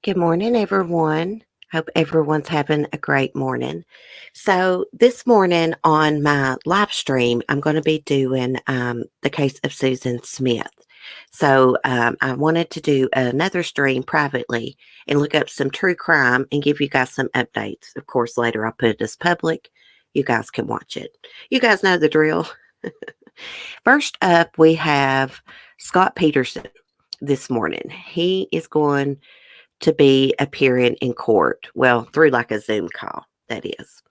Good morning, everyone. Hope everyone's having a great morning. So, this morning on my live stream, I'm going to be doing the case of Susan Smith. I wanted to do another stream privately and look up some true crime and give you guys some updates. Of course, later I'll put it as public. You guys can watch it. You guys know the drill. First up, we have Scott Peterson this morning. He is going to be appearing in court. Well, through like a Zoom call, that is.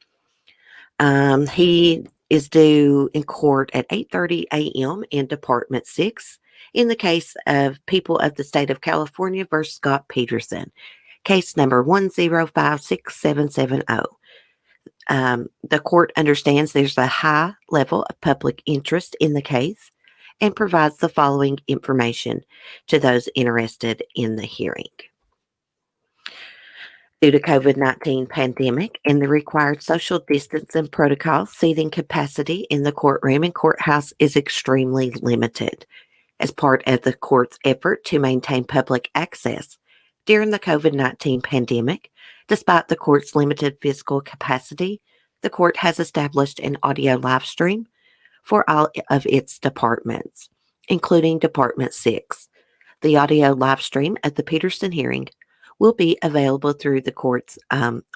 He is due in court at 8:30 a.m. in Department 6 in the case of People of the State of California versus Scott Peterson, case number 1056770. The court understands there's a high level of public interest in the case and provides the following information to those interested in the hearing. Due to COVID-19 pandemic and the required social distancing protocols, seating capacity in the courtroom and courthouse is extremely limited. As part of the court's effort to maintain public access during the COVID-19 pandemic, despite the court's limited physical capacity, the court has established an audio live stream for all of its departments, including Department 6. The audio live stream at the Peterson hearing will be available through the court's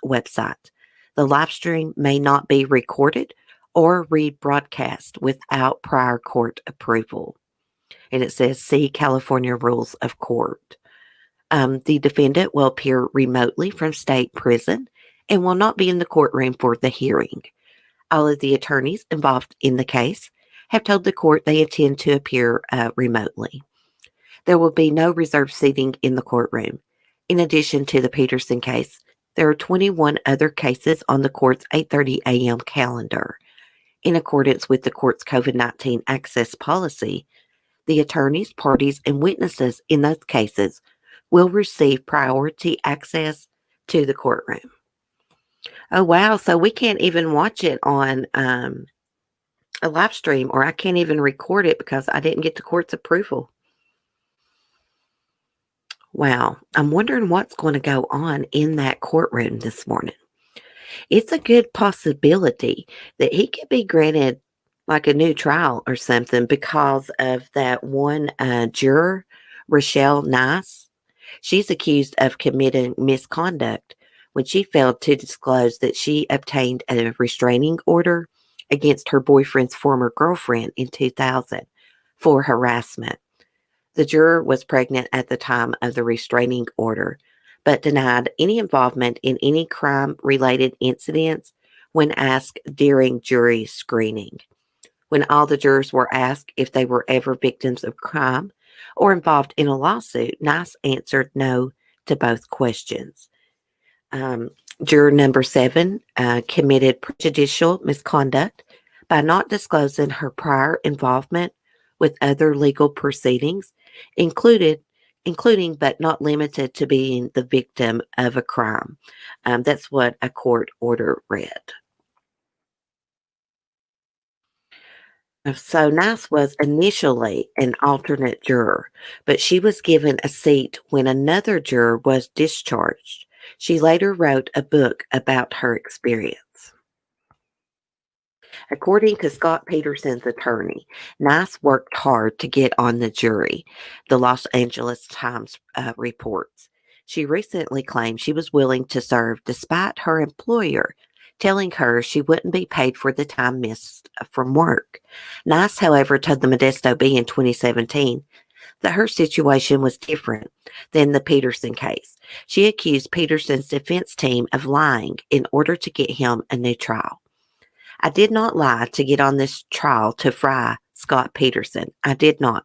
website. The live stream may not be recorded or rebroadcast without prior court approval. And it says, see California Rules of Court. The defendant will appear remotely from state prison and will not be in the courtroom for the hearing. All of the attorneys involved in the case have told the court they intend to appear remotely. There will be no reserved seating in the courtroom. In addition to the Peterson case, there are 21 other cases on the court's 8:30 a.m. calendar. In accordance with the court's COVID-19 access policy, the attorneys, parties, and witnesses in those cases will receive priority access to the courtroom. Oh, wow. So we can't even watch it on a live stream, or I can't even record it because I didn't get the court's approval. Wow, I'm wondering what's going to go on in that courtroom this morning. It's a good possibility that he could be granted like a new trial or something because of that one juror, Rochelle Nice. She's accused of committing misconduct when she failed to disclose that she obtained a restraining order against her boyfriend's former girlfriend in 2000 for harassment. The juror was pregnant at the time of the restraining order, but denied any involvement in any crime-related incidents when asked during jury screening. When all the jurors were asked if they were ever victims of crime or involved in a lawsuit, Nice answered no to both questions. Juror number 7 committed prejudicial misconduct by not disclosing her prior involvement with other legal proceedings, including but not limited to being the victim of a crime. That's what a court order read. So Nice was initially an alternate juror, but she was given a seat when another juror was discharged. She later wrote a book about her experience. According to Scott Peterson's attorney, Nice worked hard to get on the jury, the Los Angeles Times reports. She recently claimed she was willing to serve despite her employer telling her she wouldn't be paid for the time missed from work. Nice, however, told the Modesto Bee in 2017 that her situation was different than the Peterson case. She accused Peterson's defense team of lying in order to get him a new trial. I did not lie to get on this trial to fry Scott Peterson. I did not.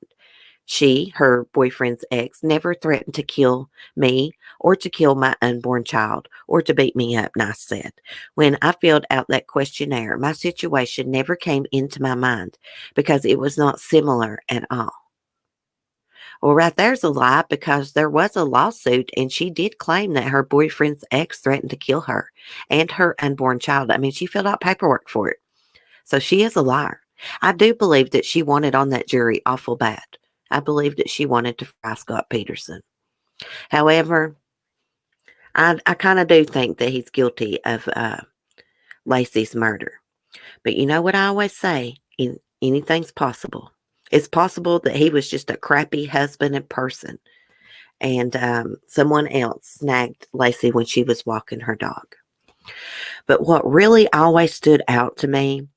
She, her boyfriend's ex, never threatened to kill me or to kill my unborn child or to beat me up, Nice said. When I filled out that questionnaire, my situation never came into my mind because it was not similar at all. Well, right there's a lie because there was a lawsuit and she did claim that her boyfriend's ex threatened to kill her and her unborn child. I mean, she filled out paperwork for it. So she is a liar. I do believe that she wanted on that jury awful bad. I believe that she wanted to fry Scott Peterson. However, I kind of do think that he's guilty of Lacey's murder. But you know what I always say? Anything's possible. It's possible that he was just a crappy husband and person, and someone else snagged Lacey when she was walking her dog. But what really always stood out to me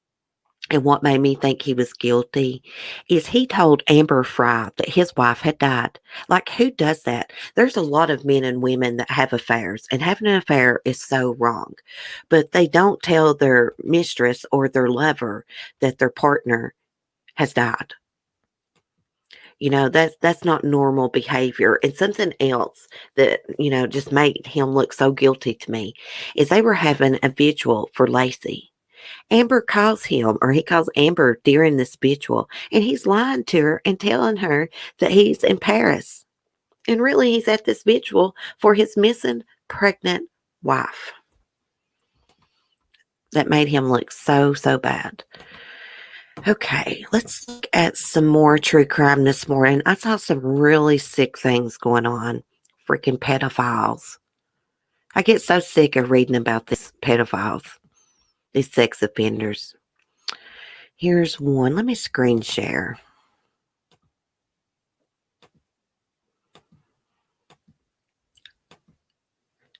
and what made me think he was guilty is he told Amber Fry that his wife had died. Like, who does that? There's a lot of men and women that have affairs, and having an affair is so wrong. But they don't tell their mistress or their lover that their partner has died. That's not normal behavior. And something else that, just made him look so guilty to me is they were having a vigil for Lacey. Amber calls him, or he calls Amber during this vigil, and he's lying to her and telling her that he's in Paris. And really, he's at this vigil for his missing pregnant wife. That made him look so, so bad. Okay, let's look at some more true crime this morning. I saw some really sick things going on. Freaking pedophiles. I get so sick of reading about these pedophiles, these sex offenders. Here's one. Let me screen share.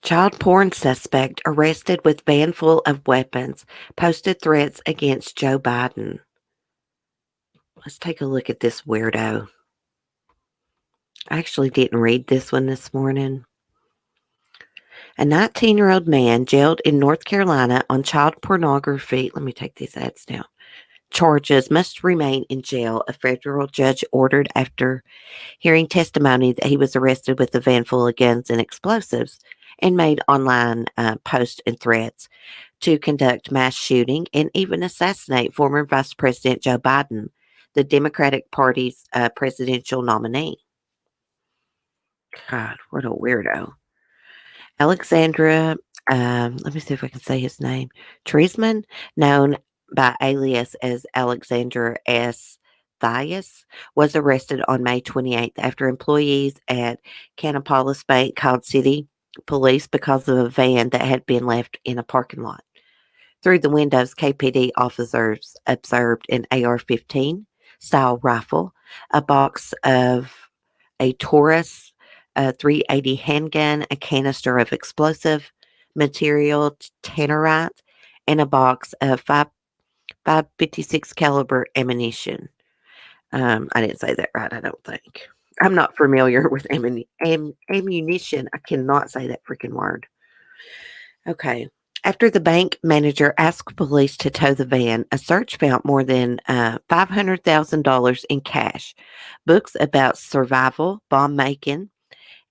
Child porn suspect arrested with van full of weapons, posted threats against Joe Biden. Let's take a look at this weirdo. I actually didn't read this one this morning. A 19-year-old man jailed in North Carolina on child pornography. Let me take these ads down. Charges must remain in jail, a federal judge ordered after hearing testimony that he was arrested with a van full of guns and explosives and made online posts and threats to conduct mass shooting and even assassinate former Vice President Joe Biden, the Democratic Party's presidential nominee. God, what a weirdo. Alexandra, let me see if I can say his name, Treisman, known by alias as Alexandra S. Thias, was arrested on May 28th after employees at Canopolis Bank called city police because of a van that had been left in a parking lot. Through the windows, KPD officers observed an AR-15 style rifle, a box of a Taurus 380 handgun, a canister of explosive material, tannerite, and a box of 5.56 caliber ammunition. I didn't say that right, I don't think. I'm not familiar with ammunition. I cannot say that freaking word. Okay. After the bank manager asked police to tow the van, a search found more than $500,000 in cash, books about survival, bomb making,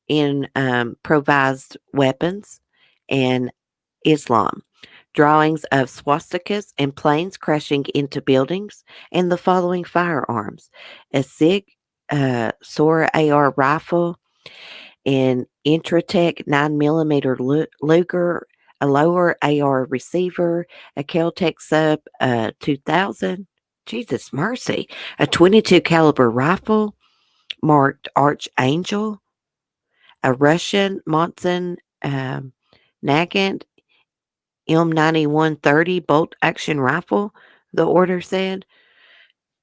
improvised weapons, and Islam, drawings of swastikas and planes crashing into buildings, and the following firearms: a SIG Sora AR rifle, an Intratec 9mm Luger, a lower AR receiver, a Kel-Tec Sub 2000, Jesus mercy, a 22 caliber rifle marked Archangel, a Russian Monson Nagant M9130 bolt action rifle, the order said.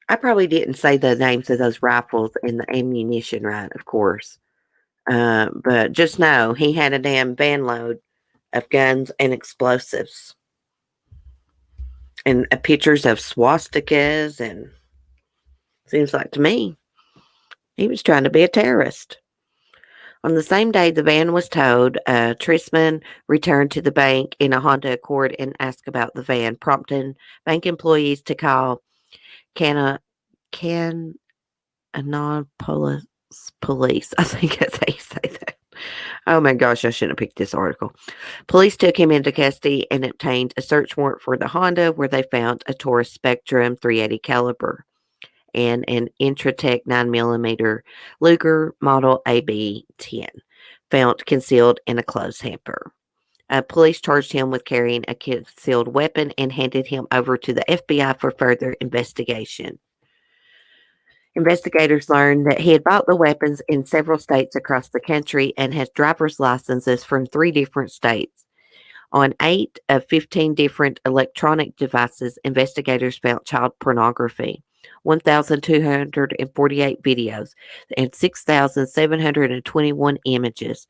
I probably didn't say the names of those rifles and the ammunition right, of course. But just know he had a damn van load of guns and explosives and pictures of swastikas, and seems like to me he was trying to be a terrorist. On the same day the van was towed, Trisman returned to the bank in a Honda Accord and asked about the van, prompting bank employees to call Cana Canopolis Police. I think that's how you say that. Oh my gosh, I shouldn't have picked this article. Police took him into custody and obtained a search warrant for the Honda, where they found a Taurus Spectrum 380 caliber and an Intratec 9mm Luger Model AB-10 found concealed in a clothes hamper. Police charged him with carrying a concealed weapon and handed him over to the FBI for further investigation. Investigators learned that he had bought the weapons in several states across the country and has driver's licenses from 3 different states. On 8 of 15 different electronic devices, investigators found child pornography, 1,248 videos, and 6,721 images.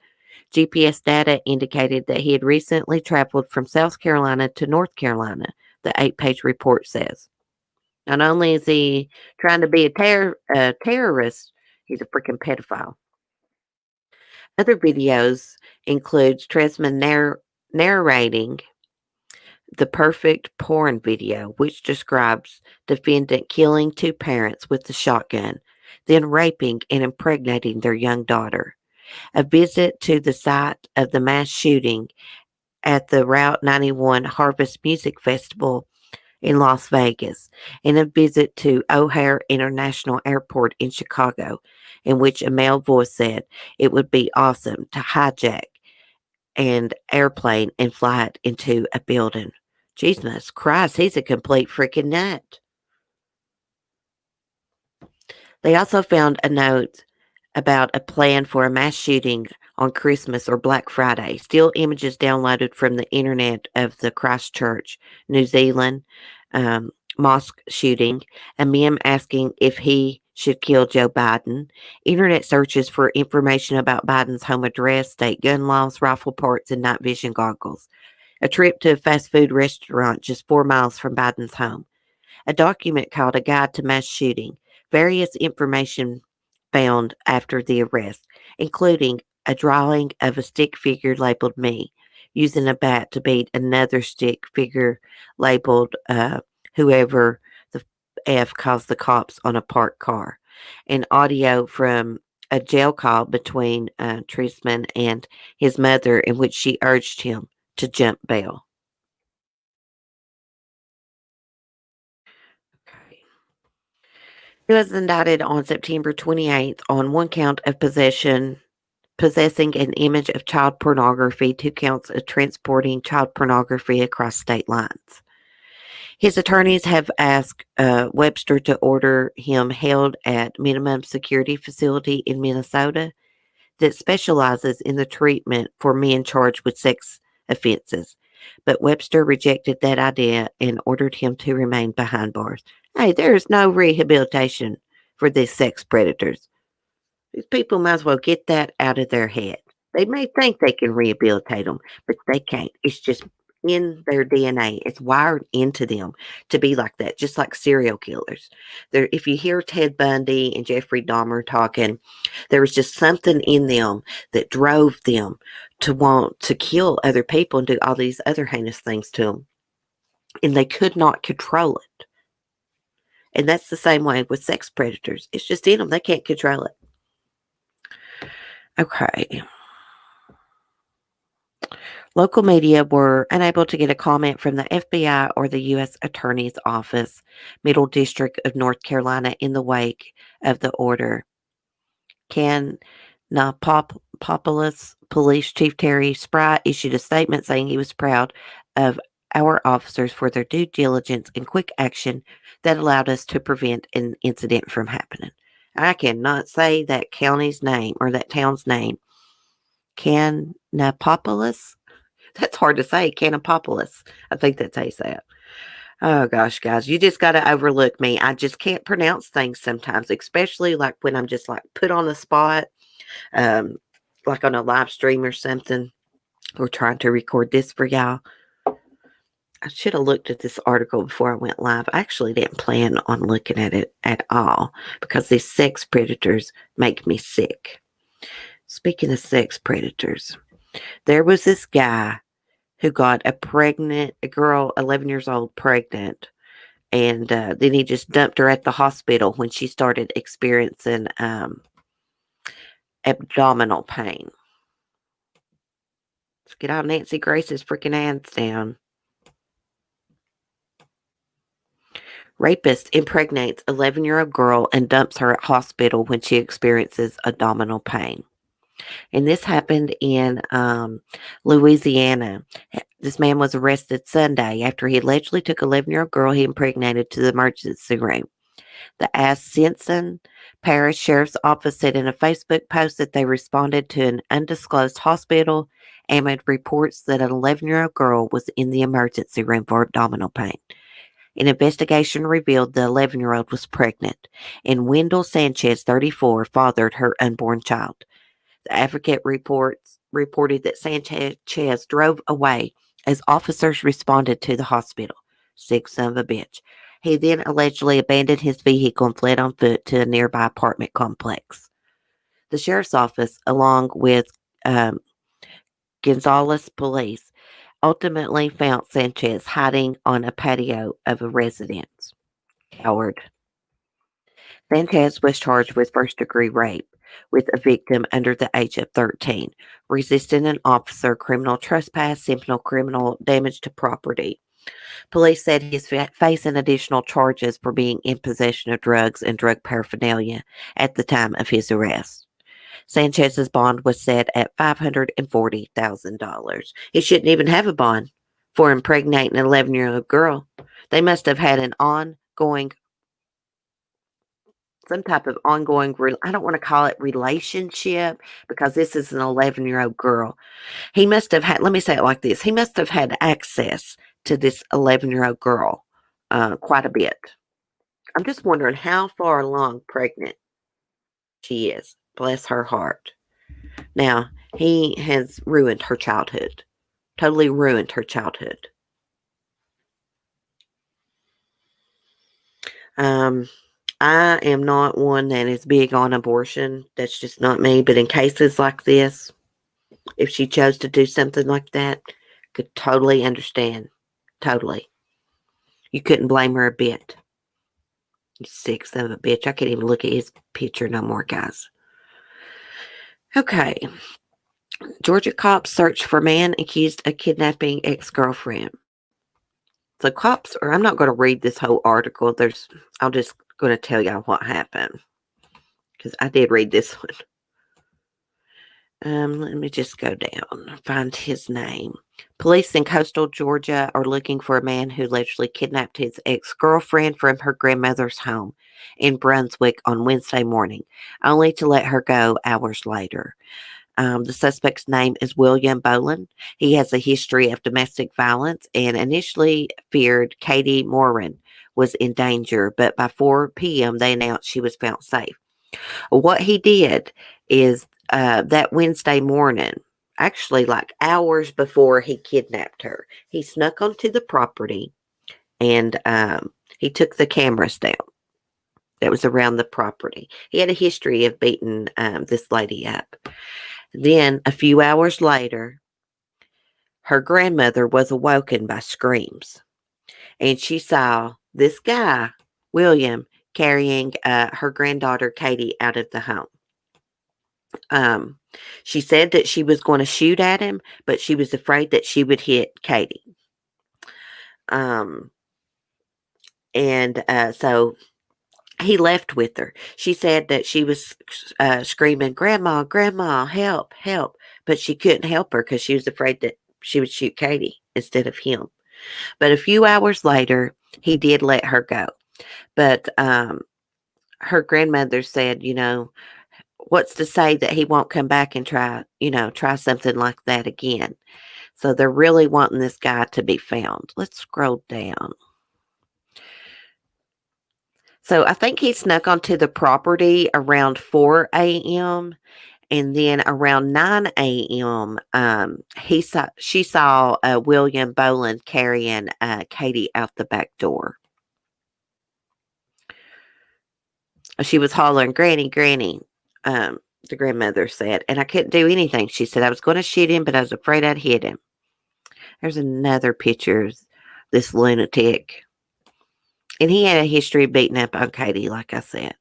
GPS data indicated that he had recently traveled from South Carolina to North Carolina, the 8-page report says. Not only is he trying to be a terrorist, he's a freaking pedophile. Other videos includes Tresman narrating the perfect porn video, which describes defendant killing 2 parents with the shotgun, then raping and impregnating their young daughter. A visit to the site of the mass shooting at the Route 91 Harvest Music Festival in Las Vegas, and a visit to O'Hare International Airport in Chicago, in which a male voice said it would be awesome to hijack an airplane and fly it into a building. Jesus Christ, he's a complete freaking nut. They also found a note about a plan for a mass shooting on Christmas or Black Friday. Still images downloaded from the internet of the Christchurch, New Zealand mosque shooting, a meme asking if he should kill Joe Biden, internet searches for information about Biden's home address, state gun laws, rifle parts, and night vision goggles, a trip to a fast food restaurant just 4 miles from Biden's home, a document called A Guide to Mass Shooting, various information found after the arrest, including a drawing of a stick figure labeled me, using a bat to beat another stick figure labeled whoever the F calls the cops on a parked car, and audio from a jail call between Trisman and his mother in which she urged him to jump bail. Okay. He was indicted on September 28th on one count of possessing an image of child pornography, 2 counts of transporting child pornography across state lines. His attorneys have asked Webster to order him held at minimum security facility in Minnesota that specializes in the treatment for men charged with sex offenses. But Webster rejected that idea and ordered him to remain behind bars. Hey, there is no rehabilitation for these sex predators. These people might as well get that out of their head. They may think they can rehabilitate them, but they can't. It's just in their DNA. It's wired into them to be like that, just like serial killers. If you hear Ted Bundy and Jeffrey Dahmer talking, there was just something in them that drove them to want to kill other people and do all these other heinous things to them. And they could not control it. And that's the same way with sex predators. It's just in them. They can't control it. Okay. Local media were unable to get a comment from the FBI or the U.S. Attorney's Office, Middle District of North Carolina, in the wake of the order. Kannapolis Police Chief Terry Spry issued a statement saying he was proud of our officers for their due diligence and quick action that allowed us to prevent an incident from happening. I cannot say that county's name or that town's name. Kannapolis? That's hard to say. Kannapolis. I think that's how you say it. Oh gosh, guys, you just got to overlook me. I just can't pronounce things sometimes, especially like when I'm just like put on the spot, like on a live stream or something. We're trying to record this for y'all. I should have looked at this article before I went live. I actually didn't plan on looking at it at all because these sex predators make me sick. Speaking of sex predators, there was this guy who got a girl, 11 years old, pregnant. And then he just dumped her at the hospital when she started experiencing abdominal pain. Let's get all Nancy Grace's freaking hands down. Rapist impregnates 11-year-old girl and dumps her at hospital when she experiences abdominal pain. And this happened in Louisiana. This man was arrested Sunday after he allegedly took 11-year-old girl he impregnated to the emergency room. The Ascension Paris Sheriff's Office said in a Facebook post that they responded to an undisclosed hospital and made reports that an 11-year-old girl was in the emergency room for abdominal pain. An investigation revealed the 11-year-old was pregnant, and Wendell Sanchez, 34, fathered her unborn child. The Advocate reported that Sanchez drove away as officers responded to the hospital. Sick son of a bitch. He then allegedly abandoned his vehicle and fled on foot to a nearby apartment complex. The sheriff's office, along with um, Gonzales police, ultimately found Sanchez hiding on a patio of a residence. Coward. Sanchez was charged with first-degree rape with a victim under the age of 13, resisting an officer, criminal trespass, simple criminal damage to property. Police said he's facing additional charges for being in possession of drugs and drug paraphernalia at the time of his arrest. Sanchez's bond was set at $540,000. He shouldn't even have a bond for impregnating an 11-year-old girl. They must have had some type of ongoing, I don't want to call it relationship because this is an 11-year-old girl. He must have had, let me say it like this, he must have had access to this 11-year-old girl quite a bit. I'm just wondering how far along pregnant she is. Bless her heart. Now, he has ruined her childhood. Totally ruined her childhood. I am not one that is big on abortion. That's just not me. But in cases like this, if she chose to do something like that, could totally understand. Totally. You couldn't blame her a bit. You sick son of a bitch. I can't even look at his picture no more, guys. Okay. Georgia cops search for man accused of kidnapping ex-girlfriend. So cops, or I'm not going to read this whole article. I'm just going to tell y'all what happened. Because I did read this one. Let me just go down and find his name. Police in coastal Georgia are looking for a man who allegedly kidnapped his ex-girlfriend from her grandmother's home in Brunswick on Wednesday morning, only to let her go hours later. The suspect's name is William Boland. He has a history of domestic violence and initially feared Katie Morin was in danger, but by 4 p.m. they announced she was found safe. What he did is that Wednesday morning, actually like hours before he kidnapped her, he snuck onto the property and he took the cameras down that was around the property. He had a history of beating this lady up. Then a few hours later, her grandmother was awoken by screams, and she saw this guy, William, carrying her granddaughter Katie out of the home. She said that she was going to shoot at him, but she was afraid that she would hit Katie. So he left with her. She said that she was screaming, "Grandma, Grandma, help, help." But she couldn't help her because she was afraid that she would shoot Katie instead of him. But a few hours later, he did let her go. But her grandmother said, what's to say that he won't come back and try something like that again. So they're really wanting this guy to be found. Let's scroll down. So I think he snuck onto the property around 4 a.m. and then around 9 a.m. She saw William Boland carrying Katie out the back door. She was hollering, "Granny, Granny," the grandmother said, and I couldn't do anything. She said, "I was going to shoot him, but I was afraid I'd hit him." There's another picture of this lunatic. And he had a history of beating up on Katie, like I said.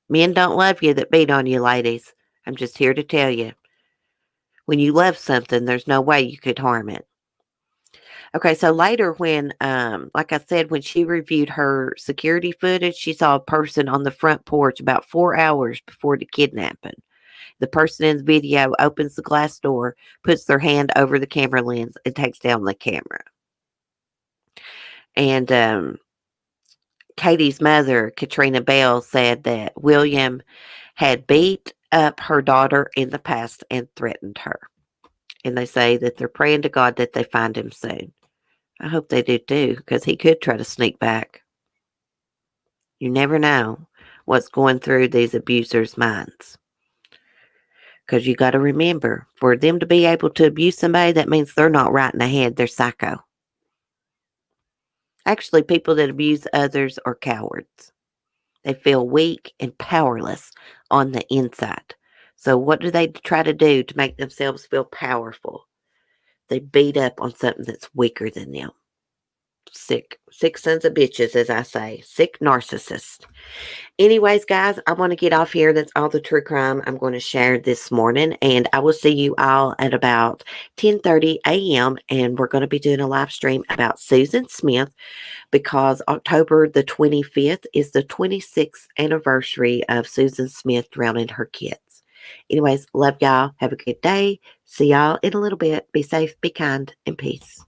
Men don't love you that beat on you, ladies. I'm just here to tell you. When you love something, there's no way you could harm it. Okay, so later when, like I said, when she reviewed her security footage, she saw a person on the front porch about 4 hours before the kidnapping. The person in the video opens the glass door, puts their hand over the camera lens, and takes down the camera. And Katie's mother, Katrina Bell, said that William had beat up her daughter in the past and threatened her. And they say that they're praying to God that they find him soon. I hope they do too, because he could try to sneak back. You never know what's going through these abusers' minds. Because you got to remember, for them to be able to abuse somebody, that means they're not right in the head, they're psycho. Actually, people that abuse others are cowards. They feel weak and powerless on the inside. So, what do they try to do to make themselves feel powerful? They beat up on something that's weaker than them. Sick sons of bitches, as I say. Sick narcissists. Anyways, guys, I want to get off here. That's all the true crime I'm going to share this morning. And I will see you all at about 10:30 a.m. And we're going to be doing a live stream about Susan Smith, because October the 25th is the 26th anniversary of Susan Smith drowning her kids. Anyways, love y'all. Have a good day. See y'all in a little bit. Be safe, be kind, and peace.